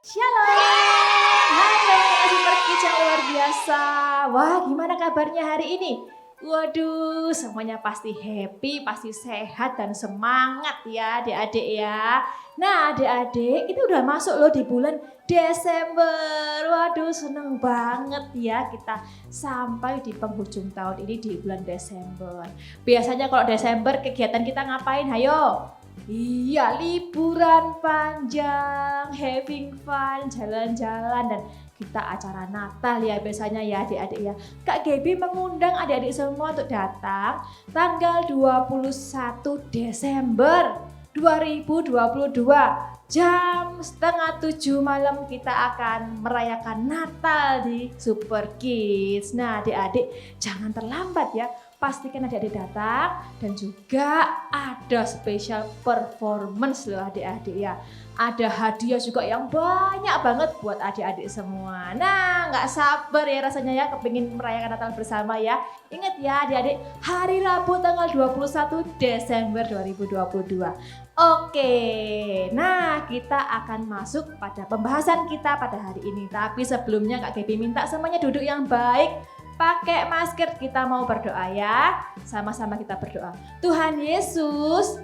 Shalom, halo Super Kids yang luar biasa. Wah, gimana kabarnya hari ini? Waduh, semuanya pasti happy, pasti sehat dan semangat ya adik-adik ya. Nah adik-adik, itu udah masuk loh di bulan Desember. Waduh, seneng banget ya kita sampai di penghujung tahun ini di bulan Desember. Biasanya kalau Desember kegiatan kita ngapain? Hayo. Iya, liburan panjang, having fun, jalan-jalan dan kita acara Natal ya biasanya ya adik-adik ya. Kak Gaby mengundang adik-adik semua untuk datang tanggal 21 Desember 2022 jam 6:30 malam kita akan merayakan Natal di Super Kids. Nah adik-adik jangan terlambat ya. Pastikan adik-adik datang dan juga ada special performance loh adik-adik ya. Ada hadiah juga yang banyak banget buat adik-adik semua. Nah gak sabar ya rasanya ya kepingin merayakan Natal bersama ya. Ingat ya adik-adik, hari Rabu tanggal 21 Desember 2022. Oke, nah kita akan masuk pada pembahasan kita pada hari ini. Tapi sebelumnya Kak Gaby minta semuanya duduk yang baik. Pakai masker, kita mau berdoa ya. Sama-sama kita berdoa. Tuhan Yesus,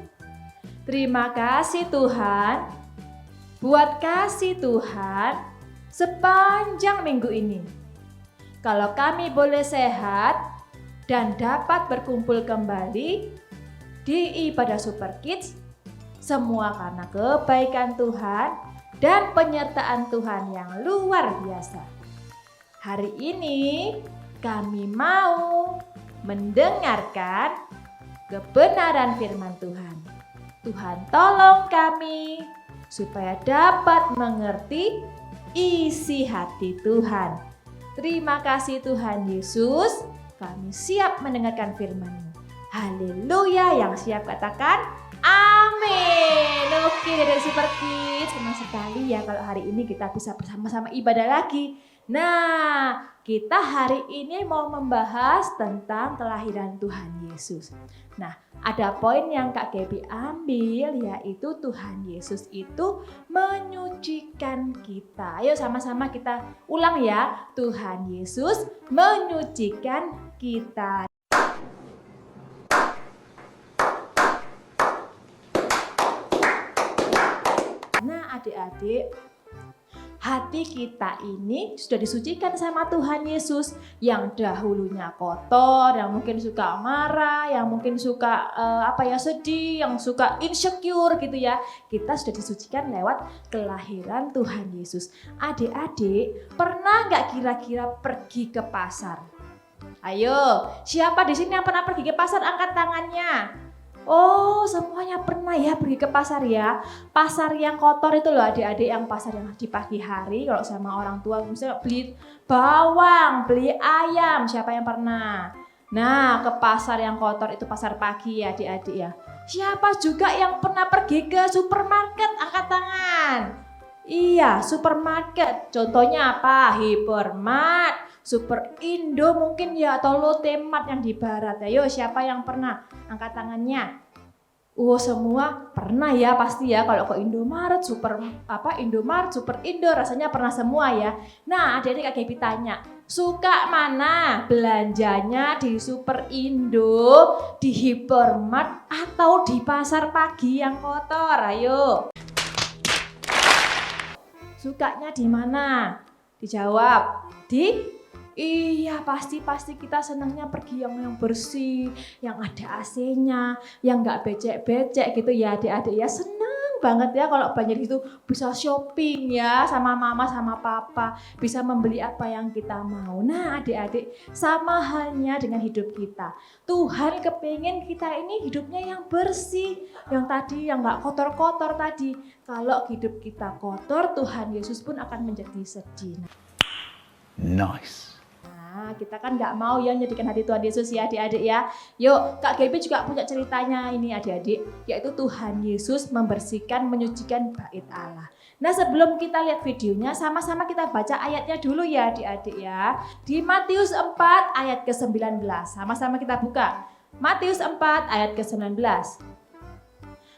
terima kasih Tuhan buat kasih Tuhan sepanjang minggu ini. Kalau kami boleh sehat dan dapat berkumpul kembali di ibadah Super Kids, semua karena kebaikan Tuhan dan penyertaan Tuhan yang luar biasa. Hari ini kami mau mendengarkan kebenaran firman Tuhan. Tuhan tolong kami supaya dapat mengerti isi hati Tuhan. Terima kasih Tuhan Yesus, kami siap mendengarkan firman-Mu. Haleluya, yang siap katakan amin. Oke dari Super Kids, senang sekali ya kalau hari ini kita bisa bersama-sama ibadah lagi. Nah, kita hari ini mau membahas tentang kelahiran Tuhan Yesus. Nah, ada poin yang Kak Gaby ambil yaitu Tuhan Yesus itu menyucikan kita. Ayo sama-sama kita ulang ya. Tuhan Yesus menyucikan kita. Nah, adik-adik, hati kita ini sudah disucikan sama Tuhan Yesus. Yang dahulunya kotor, yang mungkin suka marah, yang mungkin suka sedih, yang suka insecure gitu ya. Kita sudah disucikan lewat kelahiran Tuhan Yesus. Adik-adik, pernah nggak kira-kira pergi ke pasar? Ayo, siapa di sini yang pernah pergi ke pasar? Angkat tangannya. Oh, semuanya pernah ya pergi ke pasar ya. Pasar yang kotor itu loh adik-adik, yang pasar yang di pagi hari kalau sama orang tua misalnya beli bawang, beli ayam, siapa yang pernah? Nah, ke pasar yang kotor itu pasar pagi ya adik-adik ya. Siapa juga yang pernah pergi ke supermarket? Angkat tangan. Iya, supermarket. Contohnya apa? Hypermart, Super Indo mungkin ya, atau Lotte Mart yang di barat. Ayo siapa yang pernah? Angkat tangannya. Semua pernah ya pasti ya kalau ke Indomaret, Indomaret, Super Indo rasanya pernah semua ya. Nah, adik-adik Kak Gaby tanya, suka mana belanjanya di Super Indo, di Hypermart atau di pasar pagi yang kotor? Ayo. Sukanya di mana? Dijawab. Iya, pasti kita senangnya pergi yang bersih, yang ada AC-nya, yang nggak becek-becek gitu ya adik-adik ya. Senang banget ya kalau banyak itu bisa shopping ya sama mama sama papa, bisa membeli apa yang kita mau. Nah adik-adik, sama halnya dengan hidup kita. Tuhan kepingin kita ini hidupnya yang bersih, yang tadi yang nggak kotor-kotor tadi. Kalau hidup kita kotor, Tuhan Yesus pun akan menjadi sedih. Nice. Nah, kita kan nggak mau ya menjadikan hati Tuhan Yesus ya adik-adik ya. Yuk, Kak Gaby juga punya ceritanya ini adik-adik, yaitu Tuhan Yesus membersihkan, menyucikan bait Allah. Nah, sebelum kita lihat videonya, sama-sama kita baca ayatnya dulu ya adik-adik ya. Di Matius 4 ayat ke-19, sama-sama kita buka. Matius 4 ayat ke-19.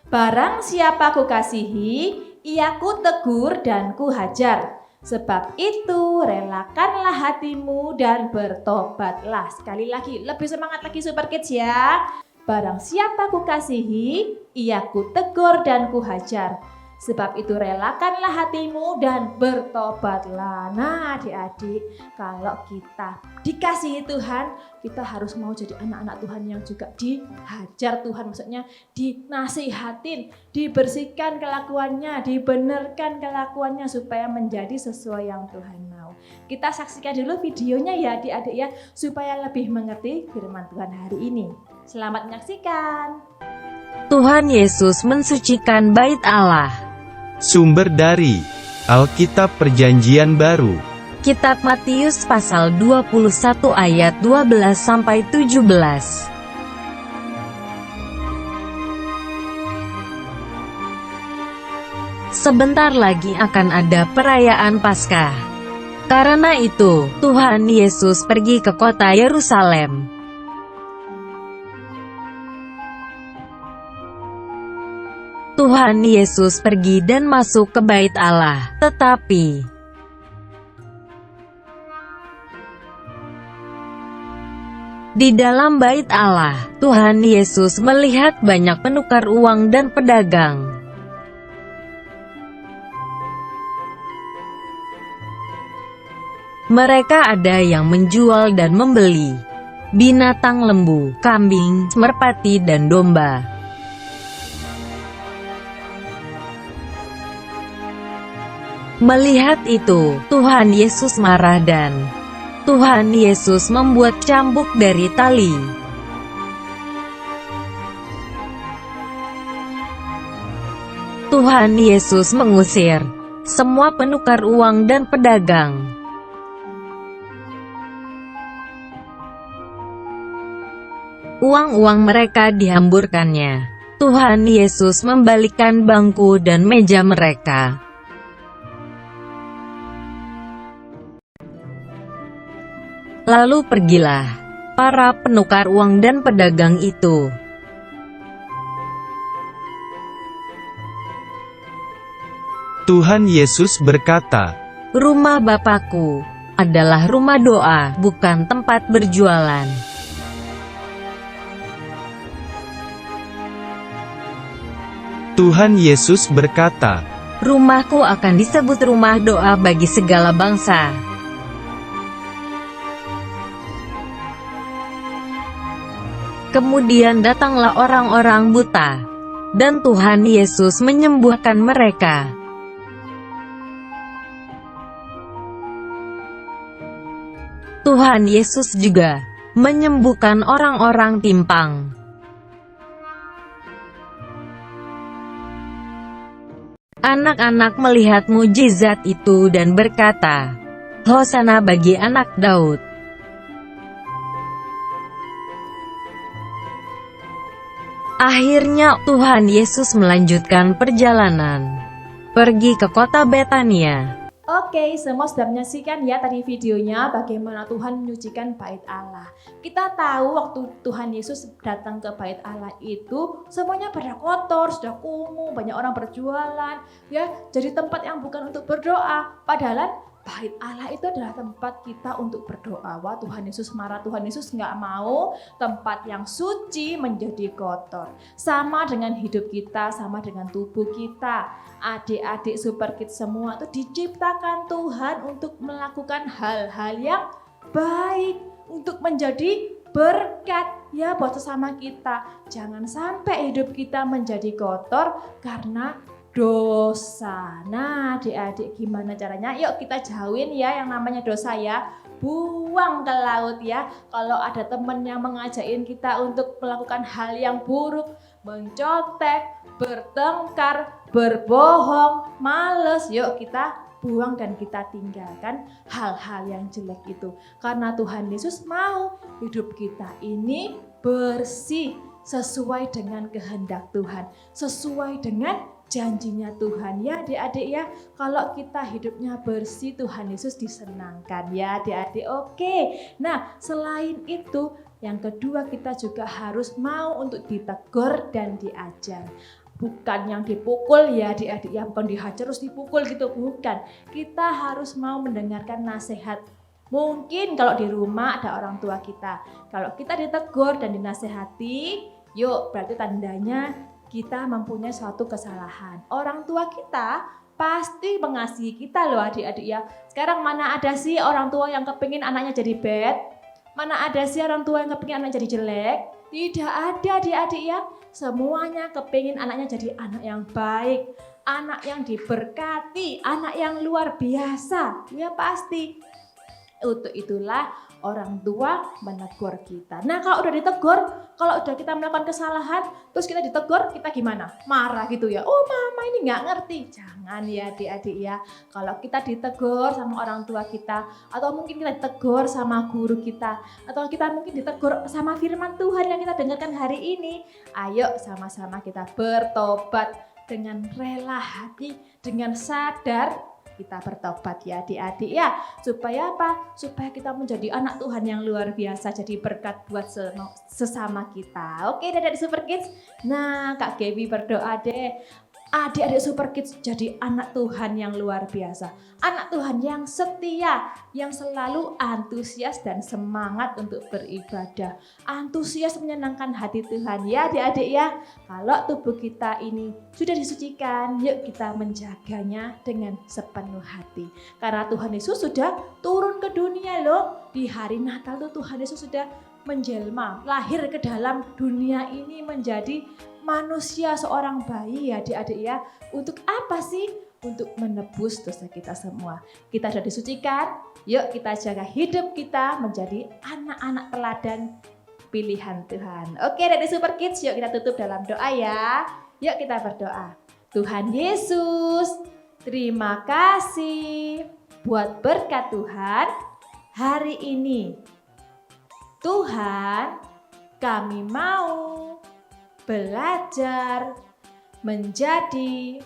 Barang siapa kukasihi, ia ku tegur dan ku hajar. Sebab itu relakanlah hatimu dan bertobatlah. Sekali lagi, lebih semangat lagi Super Kids ya. Barang siapa ku kasihi, ia ku tegur dan ku hajar. Sebab itu relakanlah hatimu dan bertobatlah. Nah adik-adik, kalau kita dikasihi Tuhan, kita harus mau jadi anak-anak Tuhan yang juga dihajar Tuhan. Maksudnya dinasihatin, dibersihkan kelakuannya, dibenarkan kelakuannya supaya menjadi sesuai yang Tuhan mau. Kita saksikan dulu videonya ya adik-adik ya, supaya lebih mengerti firman Tuhan hari ini. Selamat menyaksikan. Tuhan Yesus mensucikan bait Allah. Sumber dari Alkitab Perjanjian Baru. Kitab Matius pasal 21 ayat 12-17. Sebentar lagi akan ada perayaan Paskah. Karena itu, Tuhan Yesus pergi ke kota Yerusalem. Tuhan Yesus pergi dan masuk ke bait Allah, tetapi di dalam bait Allah, Tuhan Yesus melihat banyak penukar uang dan pedagang. Mereka ada yang menjual dan membeli binatang lembu, kambing, merpati dan domba. Melihat itu, Tuhan Yesus marah dan Tuhan Yesus membuat cambuk dari tali. Tuhan Yesus mengusir semua penukar uang dan pedagang. Uang-uang mereka dihamburkannya. Tuhan Yesus membalikkan bangku dan meja mereka. Lalu pergilah para penukar uang dan pedagang itu. Tuhan Yesus berkata, Rumah Bapakku adalah rumah doa, bukan tempat berjualan. Tuhan Yesus berkata, Rumahku akan disebut rumah doa bagi segala bangsa. Kemudian datanglah orang-orang buta, dan Tuhan Yesus menyembuhkan mereka. Tuhan Yesus juga menyembuhkan orang-orang timpang. Anak-anak melihat mujizat itu dan berkata, Hosana bagi anak Daud. Akhirnya, Tuhan Yesus melanjutkan perjalanan, pergi ke kota Betania. Oke, semua sudah menyaksikan ya tadi videonya bagaimana Tuhan menyucikan bait Allah. Kita tahu waktu Tuhan Yesus datang ke bait Allah itu semuanya pada kotor, sudah kumuh, banyak orang berjualan, ya, jadi tempat yang bukan untuk berdoa. Padahal bait Allah itu adalah tempat kita untuk berdoa. Wah, Tuhan Yesus marah, Tuhan Yesus nggak mau tempat yang suci menjadi kotor. Sama dengan hidup kita, sama dengan tubuh kita. Adik-adik Super Kids semua itu diciptakan Tuhan untuk melakukan hal-hal yang baik, untuk menjadi berkat ya buat sesama kita. Jangan sampai hidup kita menjadi kotor karena dosa. Nah adik-adik gimana caranya? Yuk kita jauhin ya yang namanya dosa ya. Buang ke laut ya. Kalau ada teman yang mengajakin kita untuk melakukan hal yang buruk, mencontek, bertengkar, berbohong, males, yuk kita buang dan kita tinggalkan hal-hal yang jelek itu. Karena Tuhan Yesus mau hidup kita ini bersih, sesuai dengan kehendak Tuhan, sesuai dengan janjinya Tuhan ya adik-adik ya. Kalau kita hidupnya bersih, Tuhan Yesus disenangkan ya adik-adik. Oke, nah selain itu yang kedua kita juga harus mau untuk ditegur dan diajar. bukan yang dipukul ya adik-adik ya, bukan dihajar terus dipukul gitu, bukan. Kita harus mau mendengarkan nasihat. Mungkin kalau di rumah ada orang tua kita, kalau kita ditegur dan dinasehati, yuk berarti tandanya kita mempunyai suatu kesalahan. Orang tua kita pasti mengasihi kita loh adik-adik ya. Sekarang mana ada sih orang tua yang kepingin anaknya jadi bad? Mana ada sih orang tua yang kepingin anaknya jadi jelek? Tidak ada adik-adik ya. Semuanya kepingin anaknya jadi anak yang baik, anak yang diberkati, anak yang luar biasa. Ya pasti. Untuk itulah orang tua menegur kita. Nah kalau udah ditegur, kalau udah kita melakukan kesalahan, terus kita ditegur, kita gimana? Marah gitu ya. Oh mama ini nggak ngerti. Jangan ya adik-adik ya. Kalau kita ditegur sama orang tua kita, atau mungkin kita ditegur sama guru kita, atau kita mungkin ditegur sama firman Tuhan yang kita dengarkan hari ini, ayo sama-sama kita bertobat dengan rela hati, dengan sadar, kita bertobat ya adik-adik ya. Supaya apa? Supaya kita menjadi anak Tuhan yang luar biasa, jadi berkat buat sesama kita. Oke adik-adik Super Kids. Nah Kak Gaby berdoa deh, adik-adik Super Kids jadi anak Tuhan yang luar biasa, anak Tuhan yang setia, yang selalu antusias dan semangat untuk beribadah, antusias menyenangkan hati Tuhan ya adik-adik ya. Kalau tubuh kita ini sudah disucikan, yuk kita menjaganya dengan sepenuh hati. Karena Tuhan Yesus sudah turun ke dunia loh. Di hari Natal tuh Tuhan Yesus sudah menjelma, lahir ke dalam dunia ini menjadi manusia, seorang bayi ya adik-adik ya. Untuk apa sih? Untuk menebus dosa kita semua. Kita sudah disucikan, yuk kita jaga hidup kita menjadi anak-anak teladan pilihan Tuhan. Oke dari Super Kids, yuk kita tutup dalam doa ya. Yuk kita berdoa. Tuhan Yesus, terima kasih buat berkat Tuhan hari ini. Tuhan, kami mau belajar menjadi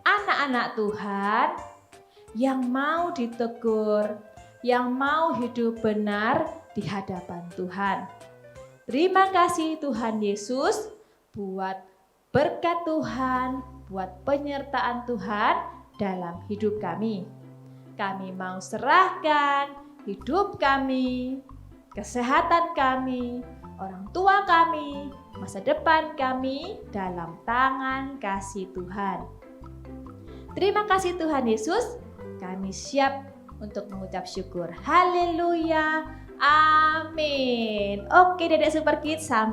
anak-anak Tuhan yang mau ditegur, yang mau hidup benar di hadapan Tuhan. Terima kasih Tuhan Yesus buat berkat Tuhan, buat penyertaan Tuhan dalam hidup kami. Kami mau serahkan hidup kami, kesehatan kami, orang tua kami, masa depan kami dalam tangan kasih Tuhan. Terima kasih Tuhan Yesus, kami siap untuk mengucap syukur. Haleluya, amin. Oke Dedek Super Kids, sampai